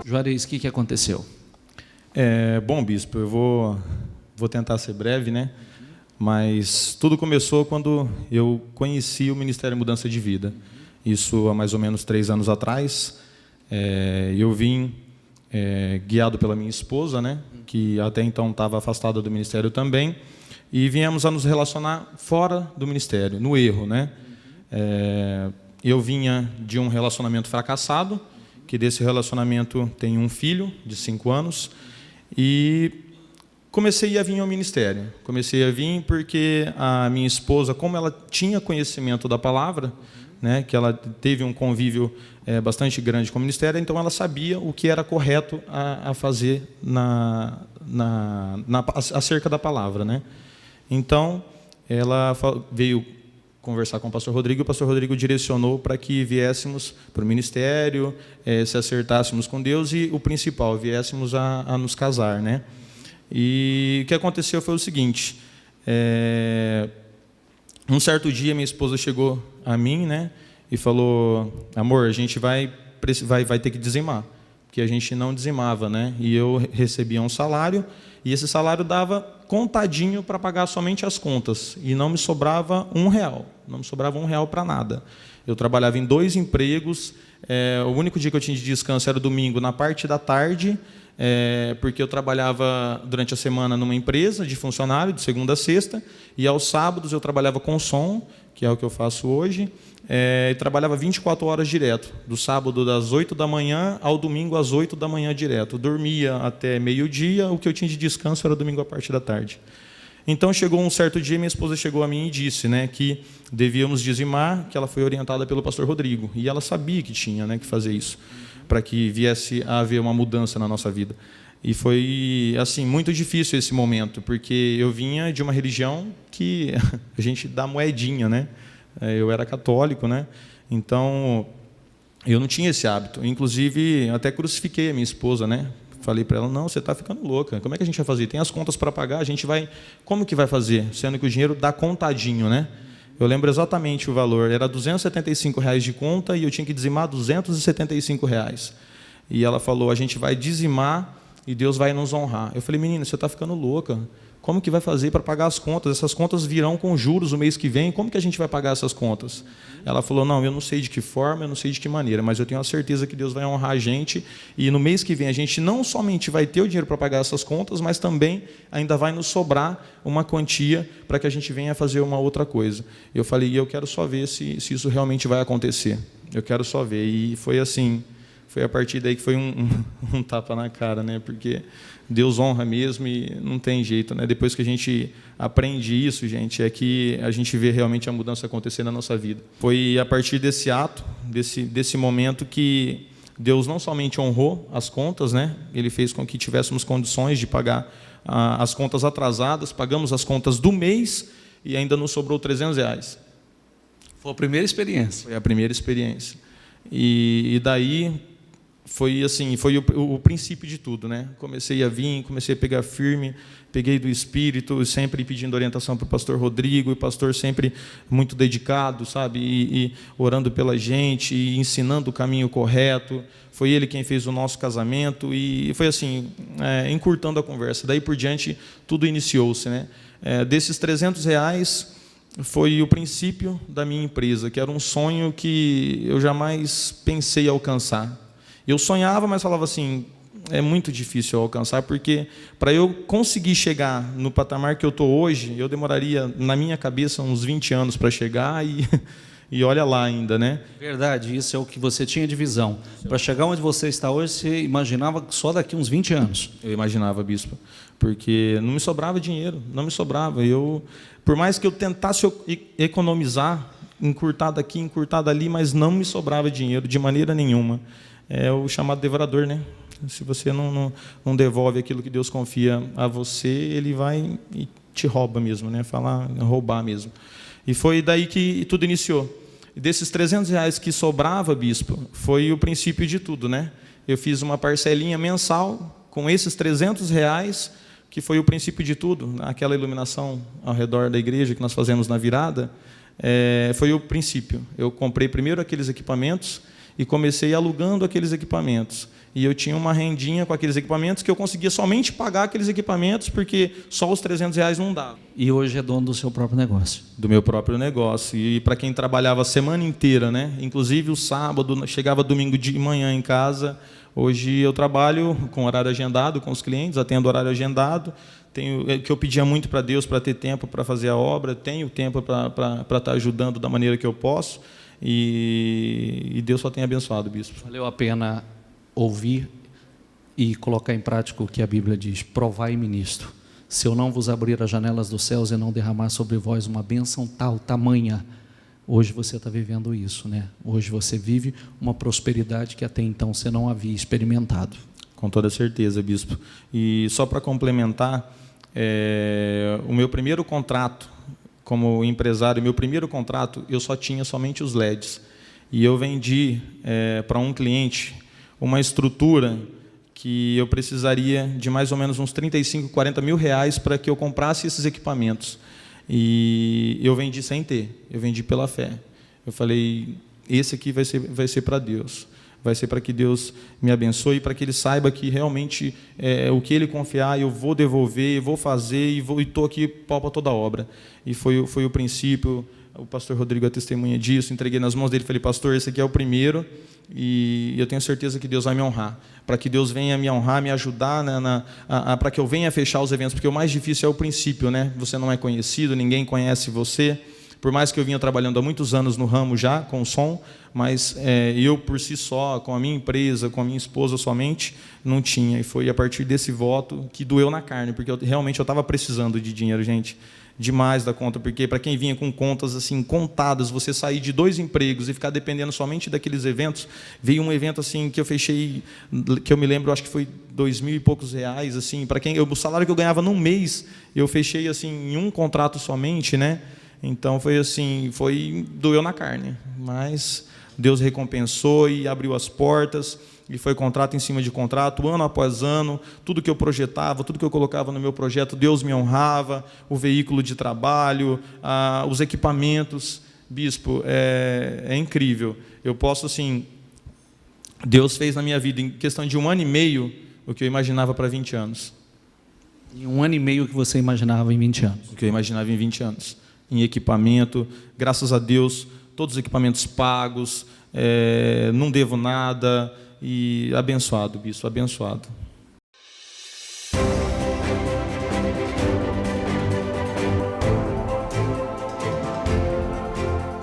Juarez, o que aconteceu? Bom, bispo, eu vou tentar ser breve, né? Mas tudo começou quando eu conheci o Ministério Mudança de Vida. Isso há mais ou menos 3 anos atrás. Eu vim guiado pela minha esposa, né? Que até então estava afastada do ministério também, e viemos a nos relacionar fora do ministério, no erro, né? Eu vinha de um relacionamento fracassado, que desse relacionamento tem um filho de 5 anos, e comecei a vir ao ministério. Comecei a vir porque a minha esposa, como ela tinha conhecimento da palavra, né, que ela teve um convívio bastante grande com o ministério, então ela sabia o que era correto a fazer acerca da palavra, né? Então, ela veio conversar com o pastor Rodrigo, e o pastor Rodrigo direcionou para que viéssemos para o ministério, se acertássemos com Deus e, o principal, viéssemos a nos casar, né? E o que aconteceu foi o seguinte: um certo dia minha esposa chegou a mim, né, e falou: amor, a gente vai ter que dizimar, porque a gente não dizimava, né? E eu recebia um salário, e esse salário dava contadinho para pagar somente as contas, e não me sobrava R$1, não me sobrava R$1 para nada. Eu trabalhava em 2 empregos, o único dia que eu tinha de descanso era domingo, na parte da tarde, porque eu trabalhava durante a semana numa empresa de funcionário, de segunda a sexta, e aos sábados eu trabalhava com som, que é o que eu faço hoje, e trabalhava 24 horas direto, do sábado das 8 da manhã ao domingo às 8 da manhã direto. Eu dormia até meio-dia, o que eu tinha de descanso era domingo à parte da tarde. Então, chegou um certo dia, minha esposa chegou a mim e disse, né, que devíamos dizimar, que ela foi orientada pelo pastor Rodrigo, e ela sabia que tinha, né, que fazer isso, para que viesse a haver uma mudança na nossa vida. E foi assim muito difícil esse momento, porque eu vinha de uma religião que a gente dá moedinha, né? Eu era católico, né? Então eu não tinha esse hábito. Inclusive até crucifiquei a minha esposa, né? Falei para ela: não, você está ficando louca. Como é que a gente vai fazer? Tem as contas para pagar, a gente vai. Como que vai fazer? Sendo que o dinheiro dá contadinho, né? Eu lembro exatamente o valor. Era R$275 de conta e eu tinha que dizimar R$275. E ela falou: a gente vai dizimar e Deus vai nos honrar. Eu falei: menina, você está ficando louca. Como que vai fazer para pagar as contas? Essas contas virão com juros o mês que vem. Como que a gente vai pagar essas contas? Ela falou: não, eu não sei de que forma, eu não sei de que maneira, mas eu tenho a certeza que Deus vai honrar a gente, e no mês que vem a gente não somente vai ter o dinheiro para pagar essas contas, mas também ainda vai nos sobrar uma quantia para que a gente venha fazer uma outra coisa. Eu falei: eu quero só ver se isso realmente vai acontecer. Eu quero só ver. E foi assim, foi a partir daí que foi um tapa na cara, né? Porque Deus honra mesmo e não tem jeito, né? Depois que a gente aprende isso, gente, é que a gente vê realmente a mudança acontecer na nossa vida. Foi a partir desse ato, desse momento, que Deus não somente honrou as contas, né? Ele fez com que tivéssemos condições de pagar as contas atrasadas, pagamos as contas do mês e ainda nos sobrou R$300. Foi a primeira experiência. Foi a primeira experiência. E daí foi assim, foi o princípio de tudo, né? Comecei a vir, comecei a pegar firme, peguei do Espírito, sempre pedindo orientação para o pastor Rodrigo, e o pastor sempre muito dedicado, sabe? E orando pela gente, e ensinando o caminho correto. Foi ele quem fez o nosso casamento, e foi assim, encurtando a conversa. Daí por diante, tudo iniciou-se, né? Desses R$300 foi o princípio da minha empresa, que era um sonho que eu jamais pensei alcançar. Eu sonhava, mas falava assim: é muito difícil eu alcançar, porque para eu conseguir chegar no patamar que eu estou hoje, eu demoraria, na minha cabeça, uns 20 anos para chegar, e olha lá ainda, né? Verdade, isso é o que você tinha de visão. Para chegar onde você está hoje, você imaginava só daqui uns 20 anos. Eu imaginava, bispo, porque não me sobrava dinheiro, não me sobrava. Por mais que eu tentasse economizar, encurtar daqui, encurtar dali, mas não me sobrava dinheiro de maneira nenhuma. É o chamado devorador, né? Se você não devolve aquilo que Deus confia a você, ele vai e te rouba mesmo, né? Roubar mesmo. E foi daí que tudo iniciou. E desses R$300 que sobrava, bispo, foi o princípio de tudo, né? Eu fiz uma parcelinha mensal com esses R$300, que foi o princípio de tudo. Aquela iluminação ao redor da igreja que nós fazemos na virada, foi o princípio. Eu comprei primeiro aqueles equipamentos e comecei alugando aqueles equipamentos. e eu tinha uma rendinha com aqueles equipamentos que eu conseguia somente pagar aqueles equipamentos, porque só os R$300 não dava. E hoje é dono do seu próprio negócio. Do meu próprio negócio. E para quem trabalhava a semana inteira, né? Inclusive o sábado, chegava domingo de manhã em casa. Hoje eu trabalho com horário agendado com os clientes, atendo horário agendado. Tenho que eu pedia muito para Deus para ter tempo para fazer a obra, tenho tempo para estar ajudando da maneira que eu posso. E Deus só tem abençoado, bispo. Valeu a pena ouvir e colocar em prática o que a Bíblia diz: provai-me nisto, se eu não vos abrir as janelas dos céus e não derramar sobre vós uma bênção tal, tamanha. Hoje você está vivendo isso, né? Hoje você vive uma prosperidade que até então você não havia experimentado. Com toda certeza, bispo. E só para complementar, o meu primeiro contrato como empresário, eu só tinha somente os LEDs. E eu vendi para um cliente uma estrutura que eu precisaria de mais ou menos uns 35, 40 mil reais para que eu comprasse esses equipamentos. E eu vendi sem ter, eu vendi pela fé. Eu falei, esse aqui vai ser para Deus. Vai ser para que Deus me abençoe, para que Ele saiba que realmente o que Ele confiar, eu vou devolver, vou fazer e estou aqui pau para toda a obra. E foi o princípio. O pastor Rodrigo é testemunha disso. Entreguei nas mãos dele, falei, pastor, esse aqui é o primeiro e eu tenho certeza que Deus vai me honrar. Para que Deus venha me honrar, me ajudar, para que eu venha fechar os eventos, porque o mais difícil é o princípio, né? Você não é conhecido, ninguém conhece você. Por mais que eu vinha trabalhando há muitos anos no ramo já, com som, mas eu por si só, com a minha empresa, com a minha esposa somente, não tinha. E foi a partir desse voto que doeu na carne, porque realmente eu estava precisando de dinheiro, gente, demais da conta, porque para quem vinha com contas assim contadas, você sair de 2 empregos e ficar dependendo somente daqueles eventos. Veio um evento assim que eu fechei, que eu me lembro, acho que foi 2.000 e poucos reais, assim, para o salário que eu ganhava num mês, eu fechei assim em um contrato somente, né? Então foi assim, doeu na carne, mas Deus recompensou e abriu as portas, e foi contrato em cima de contrato, ano após ano, tudo que eu projetava, tudo que eu colocava no meu projeto, Deus me honrava, o veículo de trabalho, os equipamentos. Bispo, é incrível. Eu posso, assim, Deus fez na minha vida, em questão de 1 ano e meio, o que eu imaginava para 20 anos. Em 1 ano e meio que você imaginava em 20 anos? O que eu imaginava em 20 anos. Em equipamento, graças a Deus, todos os equipamentos pagos, não devo nada, e abençoado, bispo, abençoado.